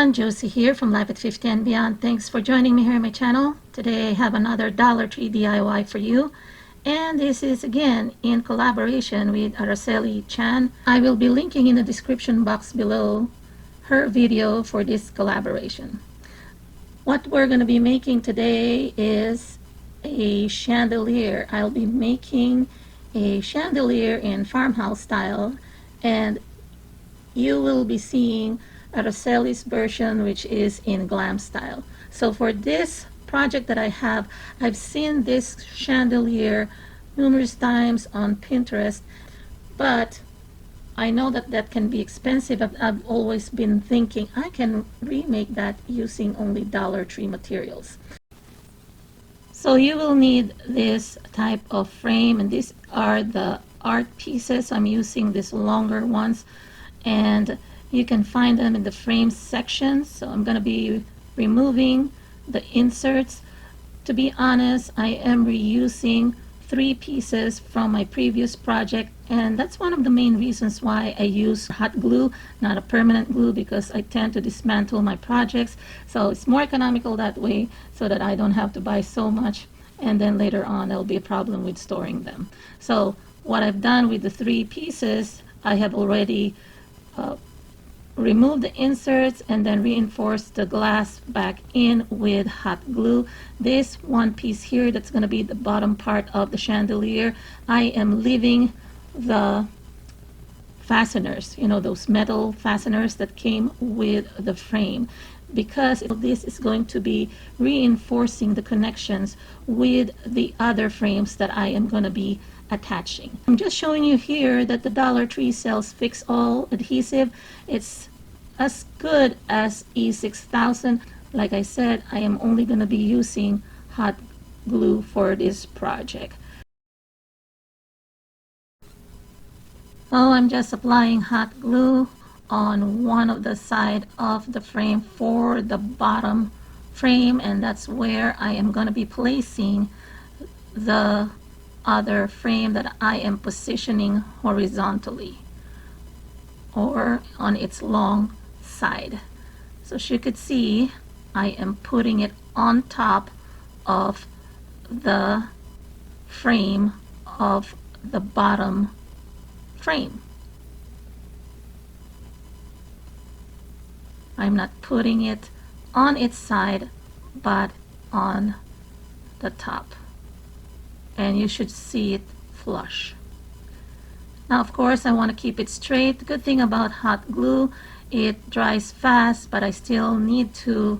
everyone, Josie here from Life at 50 and Beyond. Thanks for joining me here on my channel. Today I have another Dollar Tree DIY for you. And this is again in collaboration with Araceli Chan. I will be linking in the description box below her video for this collaboration. What we're going to be making today is a chandelier. I'll be making a chandelier in farmhouse style, and you will be seeing Araceli's version, which is in glam style. So for this project that I have, I've seen this chandelier numerous times on Pinterest, but I know that that can be expensive. I've always been thinking I can remake that using only Dollar Tree materials. So you will need this type of frame, and these are the art pieces. I'm using these longer ones, and you can find them in the frame section. So I'm going to be removing the inserts. To be honest, I am reusing 3 pieces from my previous project, and that's one of the main reasons why I use hot glue, not a permanent glue, because I tend to dismantle my projects. So it's more economical that way, so that I don't have to buy so much, and then later on there'll be a problem with storing them. So what I've done with the 3 pieces, I have already remove the inserts and then reinforce the glass back in with hot glue. This one piece here, that's going to be the bottom part of the chandelier, I am leaving the fasteners, you know, those metal fasteners that came with the frame, because this is going to be reinforcing the connections with the other frames that I am going to be attaching. I'm just showing you here that the Dollar Tree sells fix-all adhesive. It's as good as E6000. Like I said, I am only going to be using hot glue for this project. Oh, I'm just applying hot glue on one of the side of the frame for the bottom frame, and that's where I am going to be placing the other frame that I am positioning horizontally or on its long side. So as you could see, I am putting it on top of the frame of the bottom frame. I'm not putting it on its side, but on the top, and you should see it flush. Now of course I want to keep it straight. The good thing about hot glue, it dries fast, but I still need to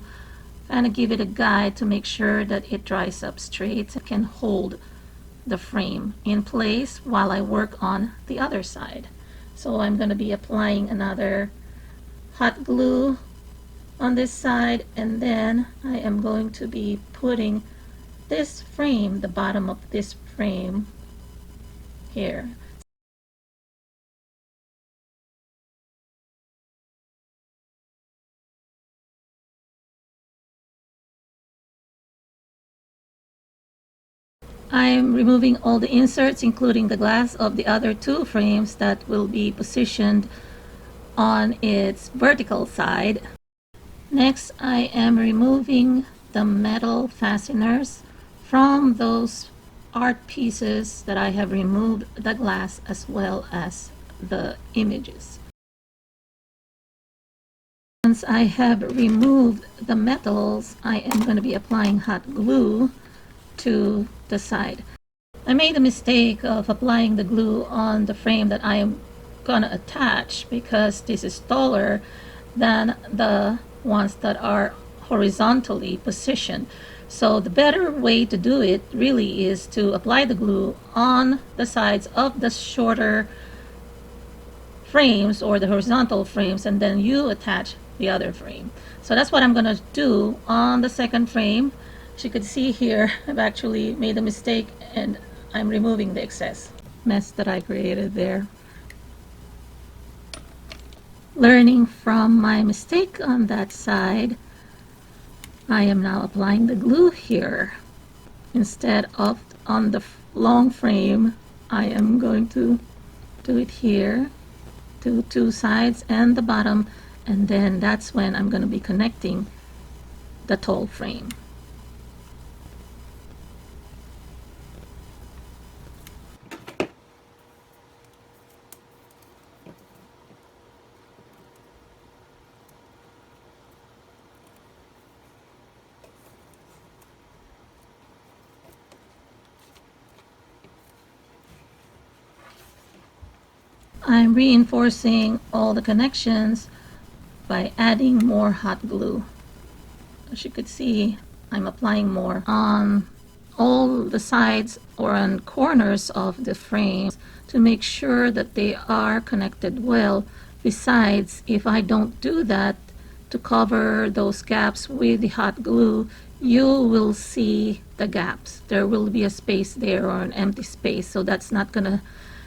kind of give it a guide to make sure that it dries up straight. It can hold the frame in place while I work on the other side. So I'm going to be applying another hot glue on this side, and then I am going to be putting this frame, the bottom of this frame here. I'm removing all the inserts, including the glass of the other 2 frames that will be positioned on its vertical side. Next, I am removing the metal fasteners from those art pieces that I have removed the glass as well as the images. Once I have removed the metals, I am going to be applying hot glue to the side. I made a mistake of applying the glue on the frame that I am gonna attach, because this is taller than the ones that are horizontally positioned. So the better way to do it really is to apply the glue on the sides of the shorter frames or the horizontal frames, and then you attach the other frame. So that's what I'm gonna do on the second frame. As you can see here, I've actually made a mistake and I'm removing the excess mess that I created there. Learning from my mistake on that side, I am now applying the glue here. Instead of on the long frame, I am going to do it here to 2 sides and the bottom, and then that's when I'm going to be connecting the tall frame. I'm reinforcing all the connections by adding more hot glue. As you could see, I'm applying more on all the sides or on corners of the frames to make sure that they are connected well. Besides, if I don't do that to cover those gaps with the hot glue, you will see the gaps. There will be a space there or an empty space, so that's not gonna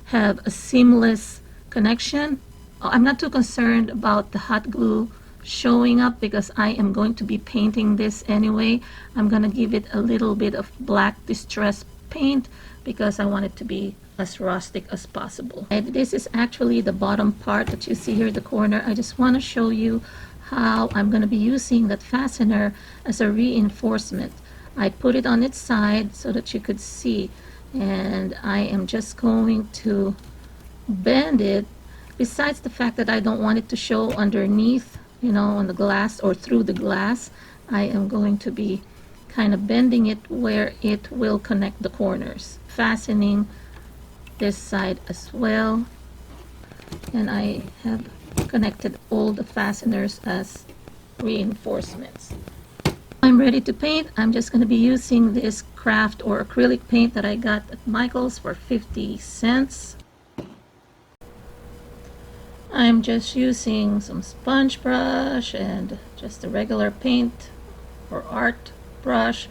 have a seamless connection. I'm not too concerned about the hot glue showing up because I am going to be painting this anyway. I'm going to give it a little bit of black distress paint because I want it to be as rustic as possible. And this is actually the bottom part that you see here, the corner. I just want to show you how I'm going to be using that fastener as a reinforcement. I put it on its side so that you could see, and I am just going to bend it. Besides the fact that I don't want it to show underneath, you know, on the glass or through the glass, I am going to be kind of bending it where it will connect the corners, fastening this side as well. And I have connected all the fasteners as reinforcements. I'm ready to paint. I'm just going to be using this craft or acrylic paint that I got at Michael's for 50 cents. I'm just using some sponge brush and just a regular paint or art brush,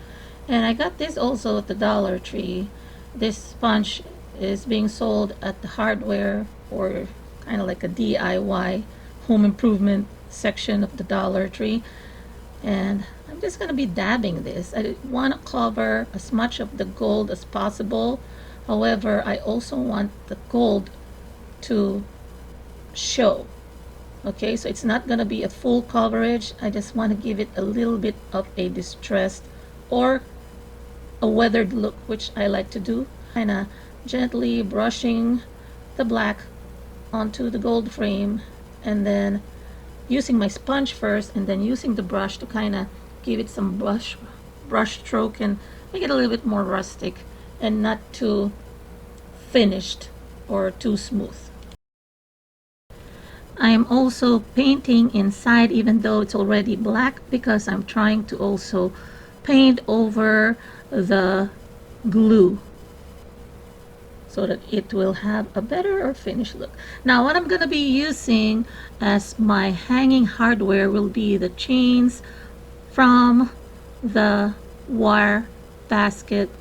and I got this also at the Dollar Tree. This sponge is being sold at the hardware or kind of like a DIY home improvement section of the Dollar Tree, and I'm just going to be dabbing this. I want to cover as much of the gold as possible. However, I also want the gold to show. Okay, so it's not going to be a full coverage. I just want to give it a little bit of a distressed or a weathered look, which I like to do. Kind of gently brushing the black onto the gold frame, and then using my sponge first and then using the brush to kind of give it some brush stroke and make it a little bit more rustic and not too finished or too smooth. I am also painting inside even though it's already black because I'm trying to also paint over the glue so that it will have a better or finished look. Now what I'm going to be using as my hanging hardware will be the chains from the wire basket,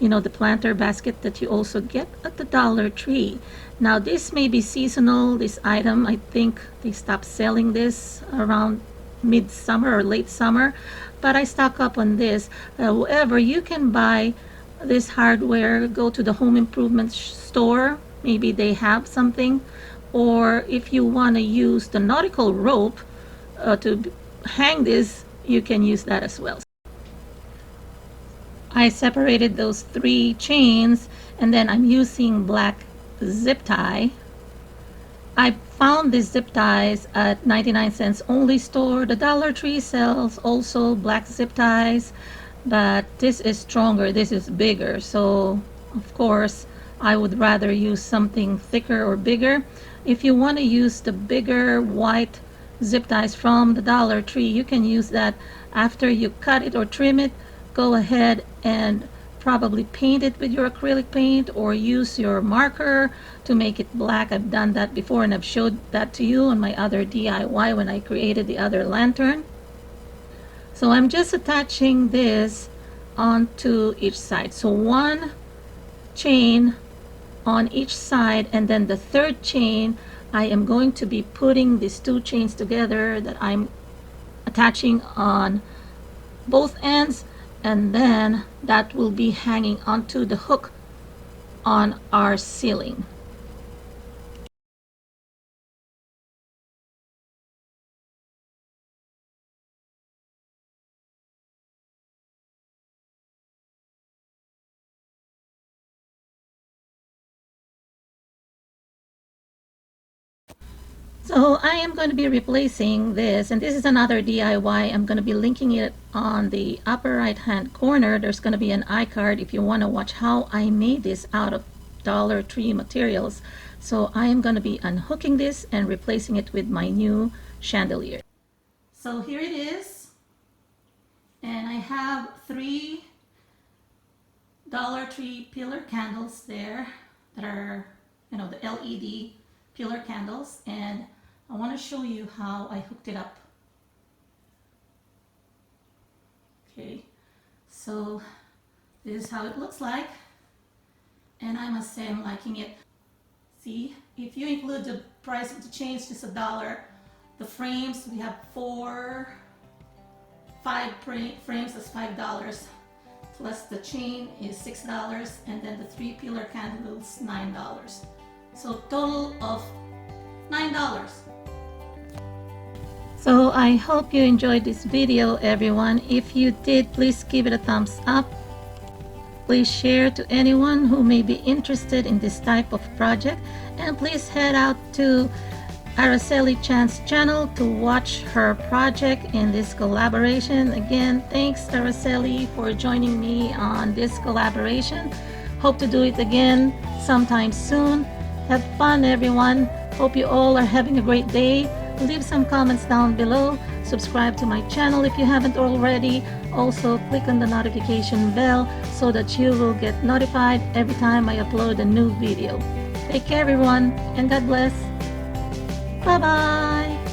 you know, the planter basket that you also get at the Dollar Tree. Now this may be seasonal, this item. I think they stopped selling this around mid-summer or late summer, but I stock up on this. However, you can buy this hardware, go to the home improvement store, maybe they have something, or if you want to use the nautical rope to hang this, you can use that as well. I separated those 3 chains, and then I'm using black zip tie. I found these zip ties at 99 cents only store. The Dollar Tree sells also black zip ties, but this is stronger, this is bigger, so of course I would rather use something thicker or bigger. If you want to use the bigger white zip ties from the Dollar Tree, you can use that after you cut it or trim it. Go ahead and probably paint it with your acrylic paint or use your marker to make it black. I've done that before and I've showed that to you on my other DIY when I created the other lantern. So I'm just attaching this onto each side. So 1 chain on each side, and then the 3rd chain I am going to be putting these 2 chains together that I'm attaching on both ends, and then that will be hanging onto the hook on our ceiling. So I am going to be replacing this, and this is another DIY. I'm going to be linking it on the upper right hand corner. There's going to be an iCard if you want to watch how I made this out of Dollar Tree materials. So I am going to be unhooking this and replacing it with my new chandelier. So here it is, and I have 3 Dollar Tree pillar candles there that are, you know, the LED pillar candles, and I want to show you how I hooked it up. Okay, so this is how it looks like, and I must say I'm liking it. See, if you include the price of the chains, just $1. The frames, we have 5 frames, that's $5. Plus the chain is $6, and then the 3 pillar candles, $9. So total of $9. So I hope you enjoyed this video, everyone. If you did, please give it a thumbs up. Please share to anyone who may be interested in this type of project, and please head out to Araceli Chan's channel to watch her project in this collaboration. Again, thanks Araceli for joining me on this collaboration. Hope to do it again sometime soon. Have fun, everyone. Hope you all are having a great day. Leave some comments down below. Subscribe to my channel if you haven't already. Also, click on the notification bell so that you will get notified every time I upload a new video. Take care, everyone, and God bless. Bye-bye.